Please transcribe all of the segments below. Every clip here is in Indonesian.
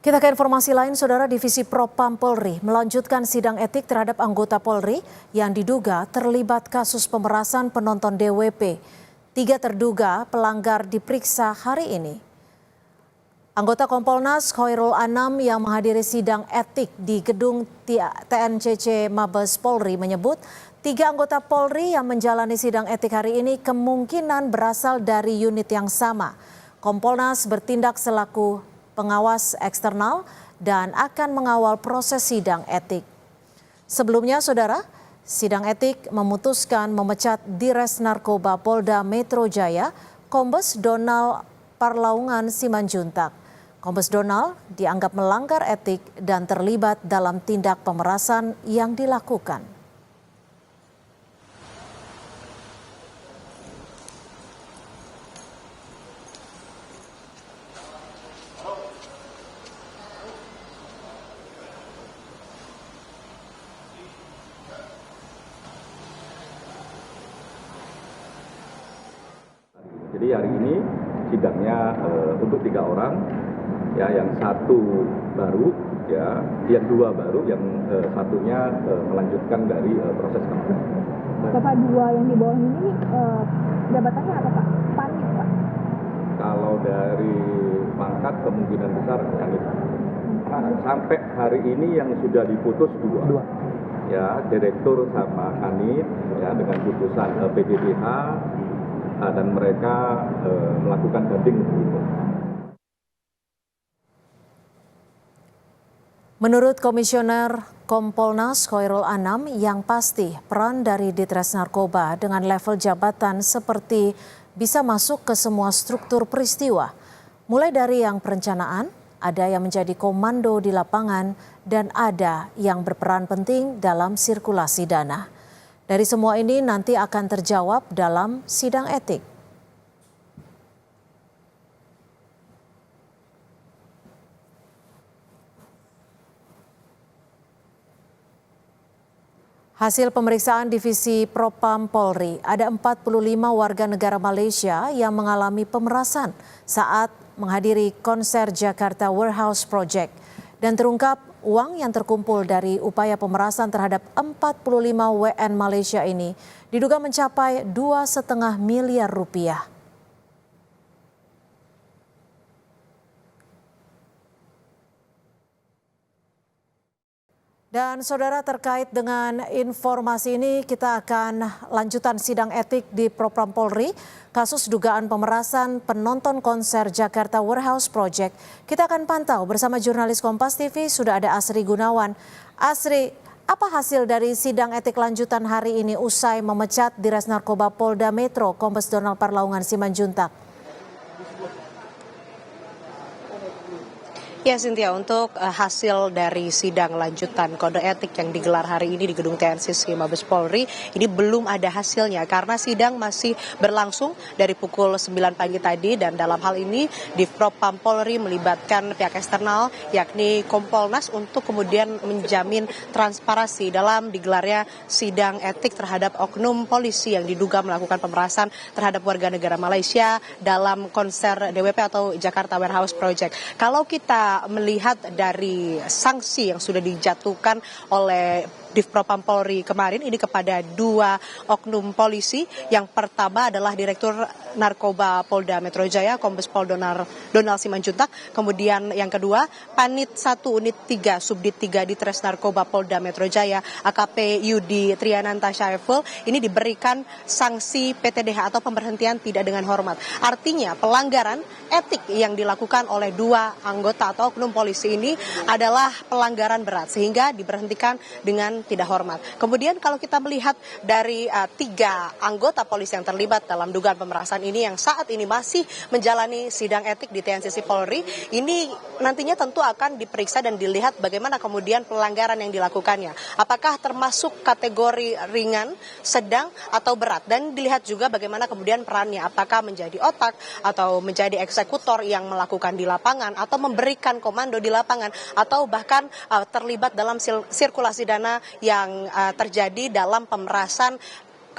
Kita ke informasi lain, Saudara. Divisi Propam Polri melanjutkan sidang etik terhadap anggota Polri yang diduga terlibat kasus pemerasan penonton DWP. 3 terduga pelanggar diperiksa hari ini. Anggota Kompolnas Khoirul Anam yang menghadiri sidang etik di gedung TNCC Mabes Polri menyebut 3 anggota Polri yang menjalani sidang etik hari ini kemungkinan berasal dari unit yang sama. Kompolnas bertindak selaku pengawas eksternal dan akan mengawal proses sidang etik. Sebelumnya, Saudara, sidang etik memutuskan memecat Dires Narkoba Polda Metro Jaya, Kombes Donald Parlaungan Simanjuntak. Kombes Donald dianggap melanggar etik dan terlibat dalam tindak pemerasan yang dilakukan. Jadi hari ini sidangnya untuk 3 orang, ya, yang 1 baru, ya, yang 2 baru, yang satunya melanjutkan dari proses kampanye. Bapak 2 yang di bawah ini jabatannya apa, Pak? Panit, Pak? Kalau dari pangkat kemungkinan besar kanit. Sampai hari ini yang sudah diputus 2. Ya, direktur sama kanit, ya, dengan putusan PDDH. Dan mereka melakukan banding begitu. Menurut Komisioner Kompolnas Khoirul Anam, yang pasti peran dari Ditres Narkoba dengan level jabatan seperti bisa masuk ke semua struktur peristiwa. Mulai dari yang perencanaan, ada yang menjadi komando di lapangan, dan ada yang berperan penting dalam sirkulasi dana. Dari semua ini nanti akan terjawab dalam sidang etik. Hasil pemeriksaan Divisi Propam Polri, ada 45 warga negara Malaysia yang mengalami pemerasan saat menghadiri konser Jakarta Warehouse Project. Dan terungkap uang yang terkumpul dari upaya pemerasan terhadap 45 WN Malaysia ini diduga mencapai 2,5 miliar rupiah. Dan Saudara, terkait dengan informasi ini kita akan lanjutan sidang etik di Propam Polri kasus dugaan pemerasan penonton konser Jakarta Warehouse Project. Kita akan pantau bersama jurnalis Kompas TV, sudah ada Asri Gunawan. Asri, apa hasil dari sidang etik lanjutan hari ini usai memecat Dires Narkoba Polda Metro Kombes Donald Parlaungan Simanjuntak? Ya, Cynthia, untuk hasil dari sidang lanjutan kode etik yang digelar hari ini di gedung TNCC Mabes Polri, ini belum ada hasilnya karena sidang masih berlangsung dari pukul 9 pagi tadi, dan dalam hal ini di Propam Polri melibatkan pihak eksternal yakni Kompolnas untuk kemudian menjamin transparansi dalam digelarnya sidang etik terhadap oknum polisi yang diduga melakukan pemerasan terhadap warga negara Malaysia dalam konser DWP atau Jakarta Warehouse Project. Kalau kita melihat dari sanksi yang sudah dijatuhkan oleh Divpropam Polri kemarin ini kepada 2 oknum polisi. Yang pertama adalah Direktur Narkoba Polda Metro Jaya Kombes Pol Donald Simanjuntak. Kemudian yang kedua Panit 1 Unit 3 Subdit 3 Ditres Narkoba Polda Metro Jaya AKP Yudi Triananta Syaiful ini diberikan sanksi PTDH atau pemberhentian tidak dengan hormat. Artinya pelanggaran etik yang dilakukan oleh 2 anggota atau oknum polisi ini adalah pelanggaran berat sehingga diberhentikan dengan tidak hormat. Kemudian kalau kita melihat dari 3 anggota polisi yang terlibat dalam dugaan pemerasan ini yang saat ini masih menjalani sidang etik di TNCC Polri, ini nantinya tentu akan diperiksa dan dilihat bagaimana kemudian pelanggaran yang dilakukannya. Apakah termasuk kategori ringan, sedang, atau berat, dan dilihat juga bagaimana kemudian perannya, apakah menjadi otak atau menjadi eksekutor yang melakukan di lapangan atau memberikan komando di lapangan atau bahkan terlibat dalam sirkulasi dana yang terjadi dalam pemerasan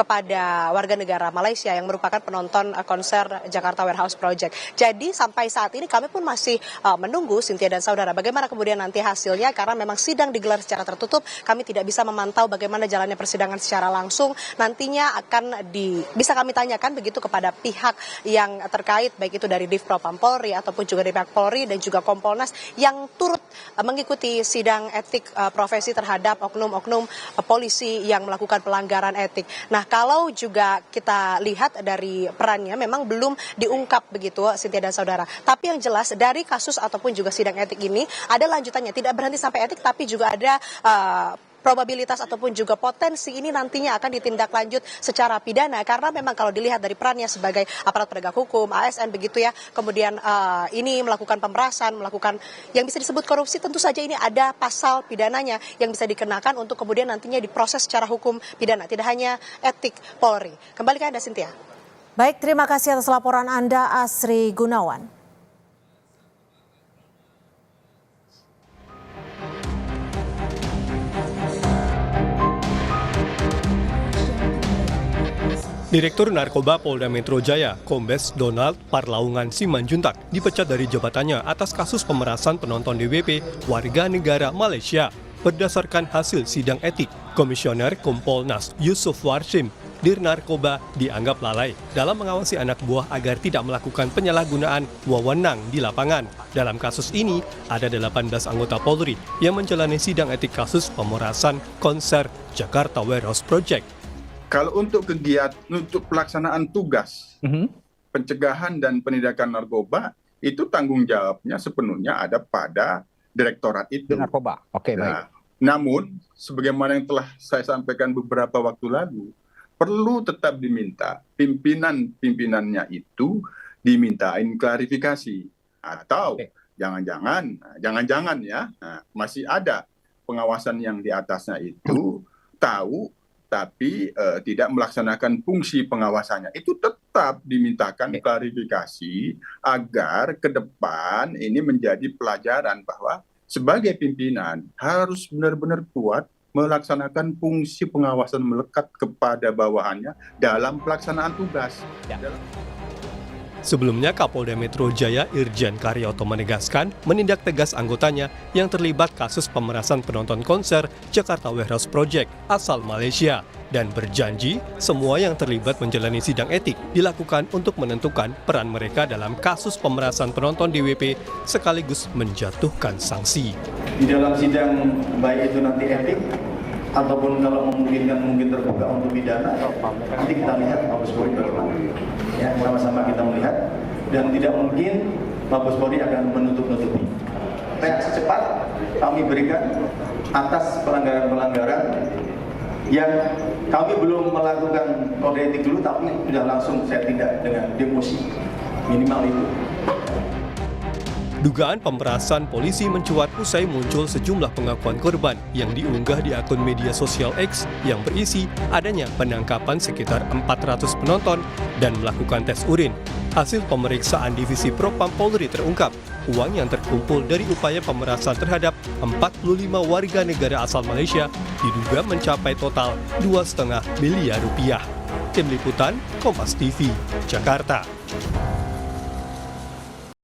kepada warga negara Malaysia yang merupakan penonton konser Jakarta Warehouse Project. Jadi sampai saat ini kami pun masih menunggu, Cynthia dan saudara, bagaimana kemudian nanti hasilnya, karena memang sidang digelar secara tertutup, kami tidak bisa memantau bagaimana jalannya persidangan secara langsung. Nantinya akan bisa kami tanyakan begitu kepada pihak yang terkait, baik itu dari Div Propam Polri ataupun juga dari pihak Polri dan juga Kompolnas yang turut mengikuti sidang etik profesi terhadap oknum-oknum polisi yang melakukan pelanggaran etik. Nah, kalau juga kita lihat dari perannya memang belum diungkap begitu, Cynthia dan saudara. Tapi yang jelas dari kasus ataupun juga sidang etik ini ada lanjutannya, tidak berhenti sampai etik, tapi juga ada probabilitas ataupun juga potensi ini nantinya akan ditindaklanjut secara pidana, karena memang kalau dilihat dari perannya sebagai aparat penegak hukum, ASN begitu ya, kemudian ini melakukan pemerasan, melakukan yang bisa disebut korupsi, tentu saja ini ada pasal pidananya yang bisa dikenakan untuk kemudian nantinya diproses secara hukum pidana, tidak hanya etik Polri. Kembali ke Anda, Cynthia. Baik, terima kasih atas laporan Anda, Asri Gunawan. Direktur Narkoba Polda Metro Jaya, Kombes Donald Parlaungan Simanjuntak, dipecat dari jabatannya atas kasus pemerasan penonton DWP warga negara Malaysia. Berdasarkan hasil sidang etik, Komisioner Kompolnas Yusuf Warsim, Dir Narkoba dianggap lalai dalam mengawasi anak buah agar tidak melakukan penyalahgunaan wewenang di lapangan. Dalam kasus ini, ada 18 anggota Polri yang menjalani sidang etik kasus pemerasan konser Jakarta Warehouse Project. Kalau untuk kegiatan, untuk pelaksanaan tugas pencegahan dan penindakan narkoba, itu tanggung jawabnya sepenuhnya ada pada direktorat itu. Narkoba, oke, baik. Namun, sebagaimana yang telah saya sampaikan beberapa waktu lalu, perlu tetap diminta pimpinannya itu dimintain klarifikasi. Atau jangan-jangan ya, masih ada pengawasan yang di atasnya itu tahu tapi tidak melaksanakan fungsi pengawasannya. Itu tetap dimintakan klarifikasi agar ke depan ini menjadi pelajaran bahwa sebagai pimpinan harus benar-benar kuat melaksanakan fungsi pengawasan melekat kepada bawahannya dalam pelaksanaan tugas. Sebelumnya, Kapolda Metro Jaya Irjen Karyoto menegaskan menindak tegas anggotanya yang terlibat kasus pemerasan penonton konser Jakarta Warehouse Project asal Malaysia dan berjanji semua yang terlibat menjalani sidang etik dilakukan untuk menentukan peran mereka dalam kasus pemerasan penonton DWP sekaligus menjatuhkan sanksi. Di dalam sidang baik itu nanti etik ataupun kalau memungkinkan mungkin terbuka untuk pidana, nanti kita lihat Mabes Polri bagaimana. Ya, sama-sama kita melihat dan tidak mungkin Mabes Polri akan menutup-nutupi. Reaksi cepat kami berikan atas pelanggaran-pelanggaran yang kami belum melakukan kode etik dulu, tapi sudah langsung saya tindak dengan demosi minimal itu. Dugaan pemerasan polisi mencuat usai muncul sejumlah pengakuan korban yang diunggah di akun media sosial X yang berisi adanya penangkapan sekitar 400 penonton dan melakukan tes urin. Hasil pemeriksaan Divisi Propam Polri terungkap, uang yang terkumpul dari upaya pemerasan terhadap 45 warga negara asal Malaysia diduga mencapai total 2,5 miliar rupiah. Tim Liputan, Kompas TV, Jakarta.